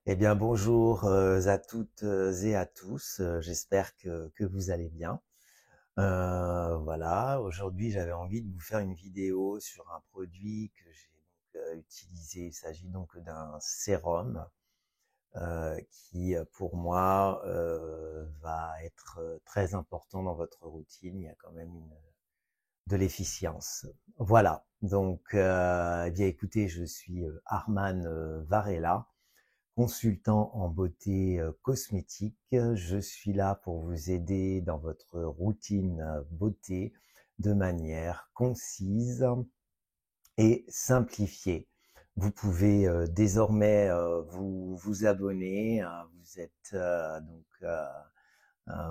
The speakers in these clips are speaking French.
Eh bien, bonjour à toutes et à tous. J'espère que vous allez bien. Voilà, aujourd'hui, j'avais envie de vous faire une vidéo sur un produit que j'ai utilisé. Il s'agit donc d'un sérum qui, pour moi, va être très important dans votre routine. Il y a quand même de l'efficience. Voilà. Donc, eh bien, écoutez, je suis Arman Varela, consultant en beauté cosmétique. Je suis là pour vous aider dans votre routine beauté de manière concise et simplifiée. Vous pouvez désormais vous abonner. Vous êtes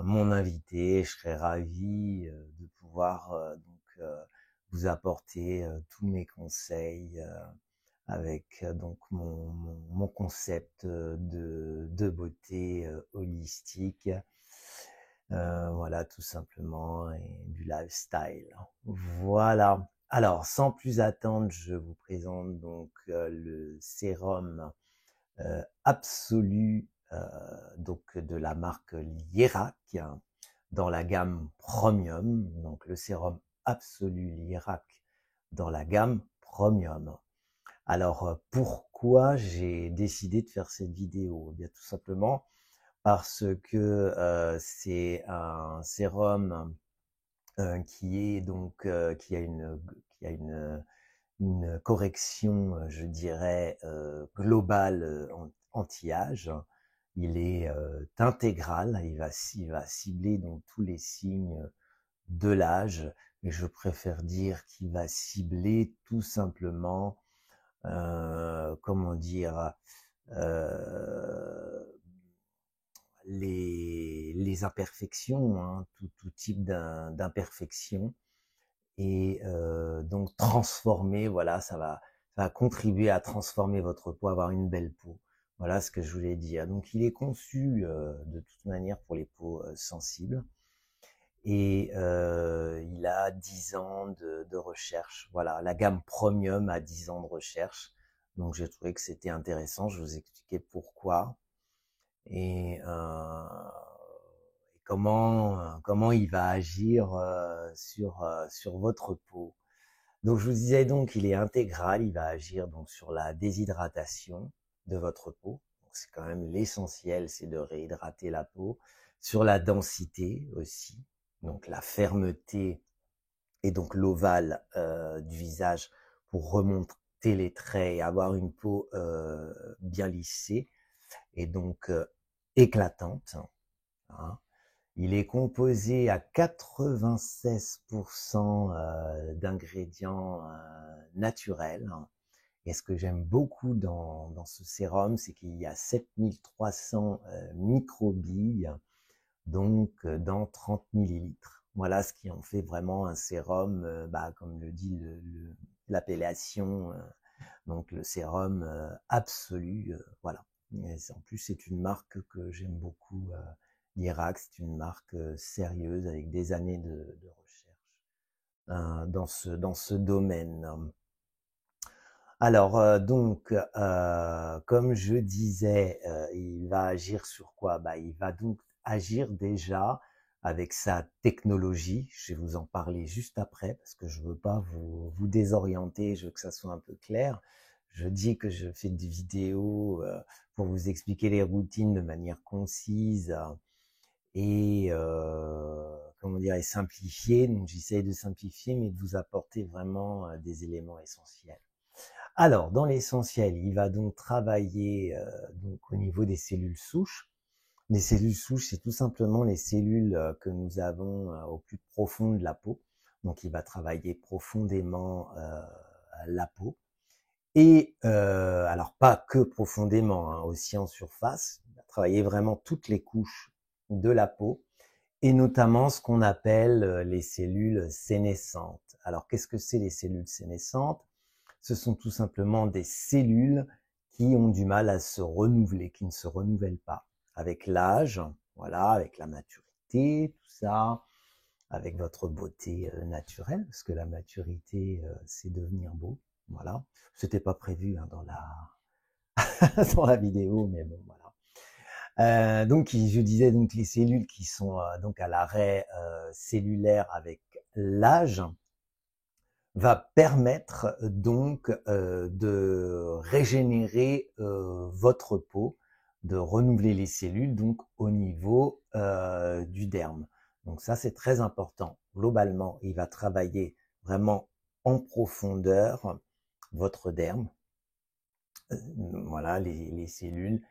mon invité. Je serai ravi de pouvoir vous apporter tous mes conseils avec donc mon concept de beauté holistique, voilà, tout simplement, et du lifestyle. Voilà. Alors, sans plus attendre, je vous présente donc le sérum absolu, donc de la marque Lierac, dans la gamme Premium. Donc, le sérum absolu Lierac dans la gamme Premium. Alors, pourquoi j'ai décidé de faire cette vidéo? Eh bien, tout simplement parce que c'est un sérum qui est donc qui a une correction, je dirais, globale anti-âge. Il est intégral, il va cibler donc tous les signes de l'âge, et je préfère dire qu'il va cibler tout simplement comment dire, euh, les imperfections, hein, tout type d'imperfection, et donc transformer, voilà, ça va contribuer à transformer votre peau, avoir une belle peau. Voilà ce que je voulais dire. Donc il est conçu de toute manière pour les peaux sensibles, et il a 10 ans de recherche. Voilà, la gamme Premium a 10 ans de recherche. Donc j'ai trouvé que c'était intéressant, je vous expliquais pourquoi et, comment il va agir sur votre peau. Donc je vous disais donc il est intégral, il va agir donc sur la déshydratation de votre peau. C'est quand même l'essentiel, c'est de réhydrater la peau, sur la densité aussi, donc la fermeté et donc l'ovale du visage pour remonter les traits et avoir une peau bien lissée et donc éclatante, hein. Il est composé à 96% d'ingrédients naturels. Et ce que j'aime beaucoup dans ce sérum, c'est qu'il y a 7300 microbilles, donc dans 30 millilitres. Voilà ce qui en fait vraiment un sérum, comme le dit l'appellation, donc le sérum absolu, voilà. Et en plus, c'est une marque que j'aime beaucoup, Lierac, c'est une marque sérieuse avec des années de recherche dans ce domaine. Alors comme je disais, il va agir sur quoi? Il va donc agir déjà avec sa technologie. Je vais vous en parler juste après parce que je veux pas vous désorienter, je veux que ça soit un peu clair. Je dis que je fais des vidéos pour vous expliquer les routines de manière concise et comment dire, et simplifiée. Donc j'essaye de simplifier, mais de vous apporter vraiment des éléments essentiels. Alors, dans l'essentiel, il va donc travailler donc au niveau des cellules souches. Les cellules souches, c'est tout simplement les cellules que nous avons au plus profond de la peau. Donc, il va travailler profondément la peau. Et alors, pas que profondément, hein, aussi en surface. Il va travailler vraiment toutes les couches de la peau, et notamment ce qu'on appelle les cellules sénescentes. Alors, qu'est-ce que c'est les cellules sénescentes? Ce sont tout simplement des cellules qui ont du mal à se renouveler, qui ne se renouvellent pas. Avec l'âge, voilà, avec la maturité, tout ça, avec votre beauté naturelle, parce que la maturité, c'est devenir beau, voilà. C'était pas prévu hein, dans la vidéo, mais bon, voilà. Donc, je disais donc les cellules qui sont donc à l'arrêt cellulaire avec l'âge va permettre donc de régénérer votre peau, de renouveler les cellules donc au niveau du derme. Donc ça c'est très important. Globalement, il va travailler vraiment en profondeur votre derme, voilà les cellules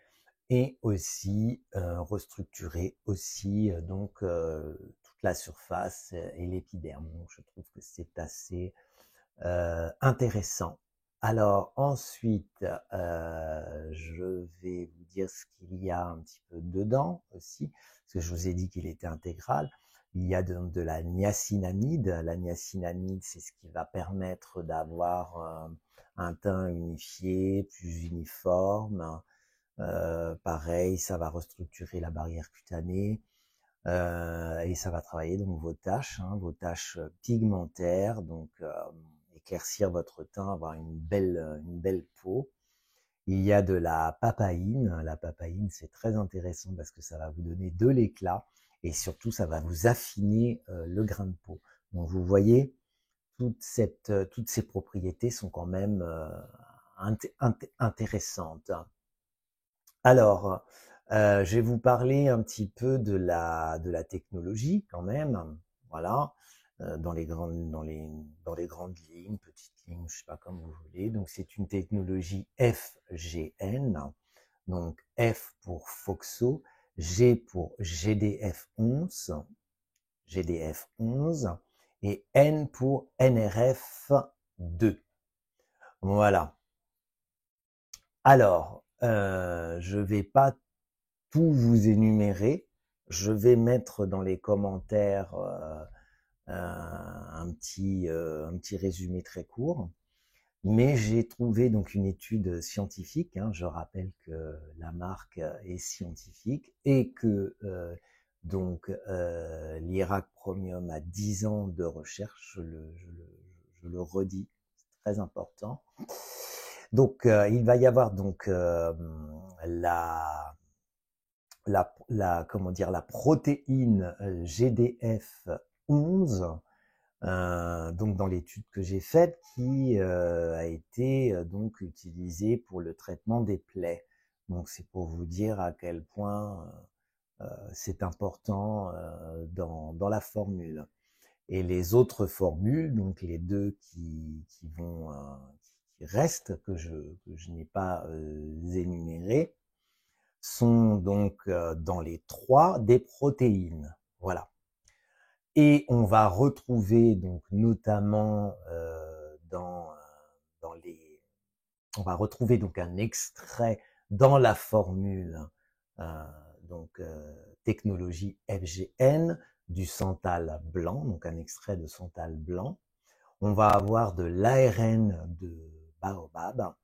et aussi restructurer aussi donc toute la surface et l'épiderme. Donc je trouve que c'est assez intéressant. Alors ensuite, je vais vous dire ce qu'il y a un petit peu dedans aussi, parce que je vous ai dit qu'il était intégral. Il y a de la niacinamide. La niacinamide, c'est ce qui va permettre d'avoir un teint unifié, plus uniforme. Pareil, ça va restructurer la barrière cutanée. Et ça va travailler donc vos taches pigmentaires, donc éclaircir votre teint, avoir une belle peau. Il y a de la papaïne. La papaïne, c'est très intéressant parce que ça va vous donner de l'éclat et surtout, ça va vous affiner le grain de peau. Donc, vous voyez, toutes ces propriétés sont quand même intéressantes. Alors, je vais vous parler un petit peu de la technologie quand même, voilà, dans les grandes lignes, petites lignes, je sais pas comme vous voulez. Donc c'est une technologie FGN, donc F pour FOXO, G pour GDF11 et N pour NRF2. Voilà. Alors, je vais pas tout vous énumérer. Je vais mettre dans les commentaires un petit résumé très court. Mais j'ai trouvé donc une étude scientifique. Hein, je rappelle que la marque est scientifique et que donc l'Irak Chromium a 10 ans de recherche. Je le redis, c'est très important. Donc il va y avoir donc comment dire, la protéine GDF11, donc dans l'étude que j'ai faite, qui a été donc utilisée pour le traitement des plaies. Donc c'est pour vous dire à quel point c'est important dans la formule. Et les autres formules, donc les deux qui restent, que je n'ai pas énumérées, sont donc dans les 3 des protéines. Voilà. Et on va retrouver donc notamment on va retrouver donc un extrait dans la formule donc technologie FGN du santal blanc, donc un extrait de santal blanc. On va avoir de l'ARN de baobab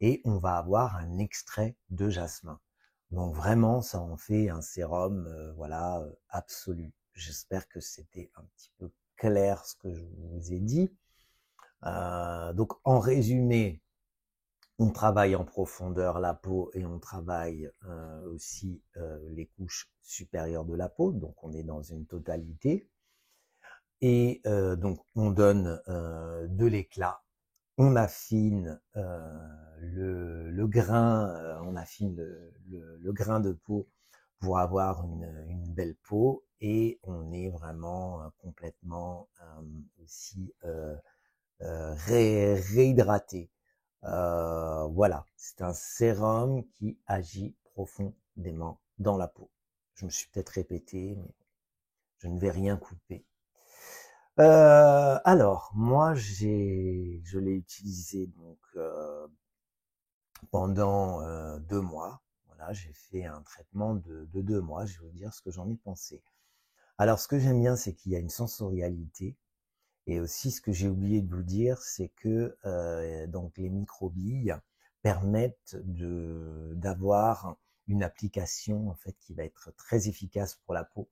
et on va avoir un extrait de jasmin. Donc vraiment, ça en fait un sérum, voilà, absolu. J'espère que c'était un petit peu clair ce que je vous ai dit. Donc en résumé, on travaille en profondeur la peau et on travaille aussi les couches supérieures de la peau. Donc on est dans une totalité. Et donc on donne de l'éclat. On affine le grain, on affine le grain de peau pour avoir une belle peau et on est vraiment complètement aussi réhydraté. Voilà, c'est un sérum qui agit profondément dans la peau. Je me suis peut-être répété, mais je ne vais rien couper. Alors, moi, je l'ai utilisé donc pendant 2 mois. Voilà, j'ai fait un traitement de 2 mois. Je vais vous dire ce que j'en ai pensé. Alors, ce que j'aime bien, c'est qu'il y a une sensorialité. Et aussi, ce que j'ai oublié de vous dire, c'est que donc les microbilles permettent d'avoir une application en fait qui va être très efficace pour la peau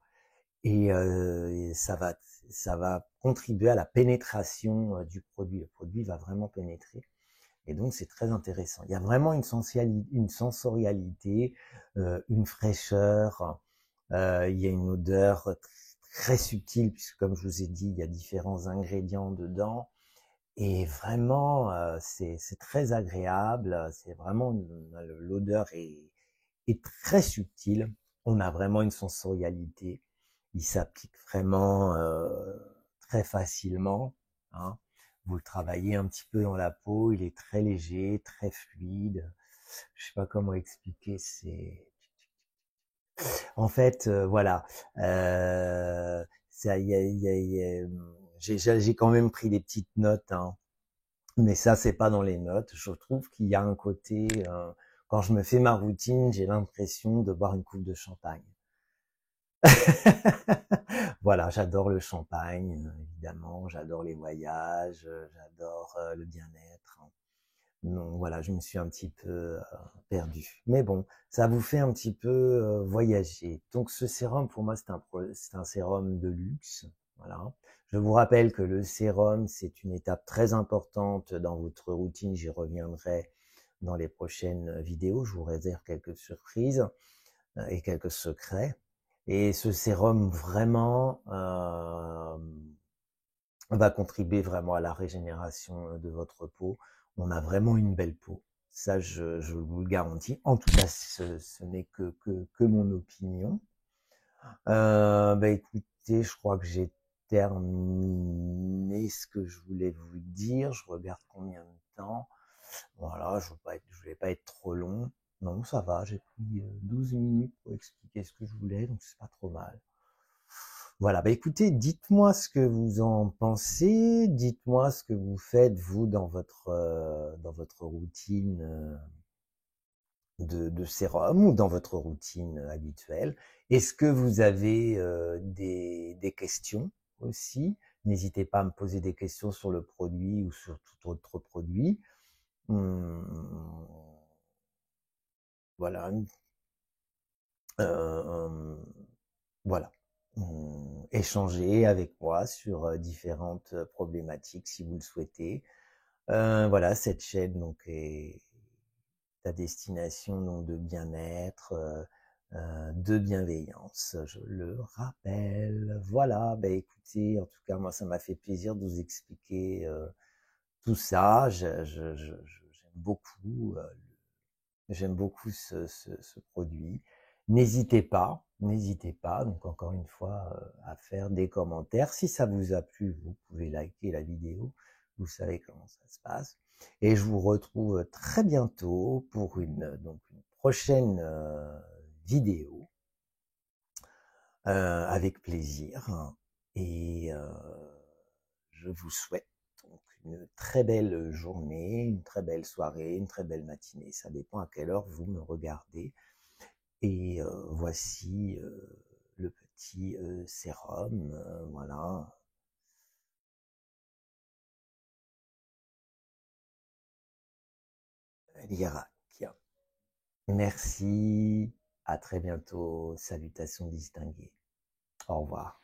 et ça va contribuer à la pénétration du produit. Le produit va vraiment pénétrer. Et donc, c'est très intéressant. Il y a vraiment une sensorialité, une fraîcheur, il y a une odeur très subtile, puisque comme je vous ai dit, il y a différents ingrédients dedans. Et vraiment, c'est très agréable. C'est vraiment l'odeur est très subtile. On a vraiment une sensorialité. Il s'applique vraiment très facilement. Hein. Vous le travaillez un petit peu dans la peau. Il est très léger, très fluide. Je sais pas comment expliquer. C'est en fait, voilà. Ça, j'ai quand même pris des petites notes. Hein. Mais ça, c'est pas dans les notes. Je trouve qu'il y a un côté, quand je me fais ma routine, j'ai l'impression de boire une coupe de champagne. Voilà, j'adore le champagne, évidemment, j'adore les voyages, j'adore le bien-être. Donc voilà, je me suis un petit peu perdu. Mais bon, ça vous fait un petit peu voyager. Donc ce sérum, pour moi, c'est un sérum de luxe. Voilà. Je vous rappelle que le sérum, c'est une étape très importante dans votre routine. J'y reviendrai dans les prochaines vidéos. Je vous réserve quelques surprises et quelques secrets. Et ce sérum, vraiment, va contribuer vraiment à la régénération de votre peau. On a vraiment une belle peau. Ça, je vous le garantis. En tout cas, ce n'est que mon opinion. Bah écoutez, je crois que j'ai terminé ce que je voulais vous dire. Je regarde combien de temps. Voilà, je voulais pas être trop long. Non, ça va, j'ai pris 12 minutes pour expliquer ce que je voulais, donc c'est pas trop mal. Voilà, bah écoutez, dites-moi ce que vous en pensez, dites-moi ce que vous faites vous dans votre routine de sérum ou dans votre routine habituelle. Est-ce que vous avez des questions aussi? N'hésitez pas à me poser des questions sur le produit ou sur tout autre produit. Hum, voilà. Euh, voilà. Échanger avec moi sur différentes problématiques si vous le souhaitez. Voilà, cette chaîne donc est à destination donc de bien-être, de bienveillance, je le rappelle. Voilà, bah écoutez, en tout cas moi ça m'a fait plaisir de vous expliquer tout ça. J'aime beaucoup ce produit. N'hésitez pas, donc encore une fois, à faire des commentaires. Si ça vous a plu, vous pouvez liker la vidéo. Vous savez comment ça se passe. Et je vous retrouve très bientôt pour donc une prochaine vidéo avec plaisir. Et je vous souhaite donc une très belle journée, une très belle soirée, une très belle matinée. Ça dépend à quelle heure vous me regardez. Et voici le petit sérum, voilà. L'Irak. Merci, à très bientôt, salutations distinguées. Au revoir.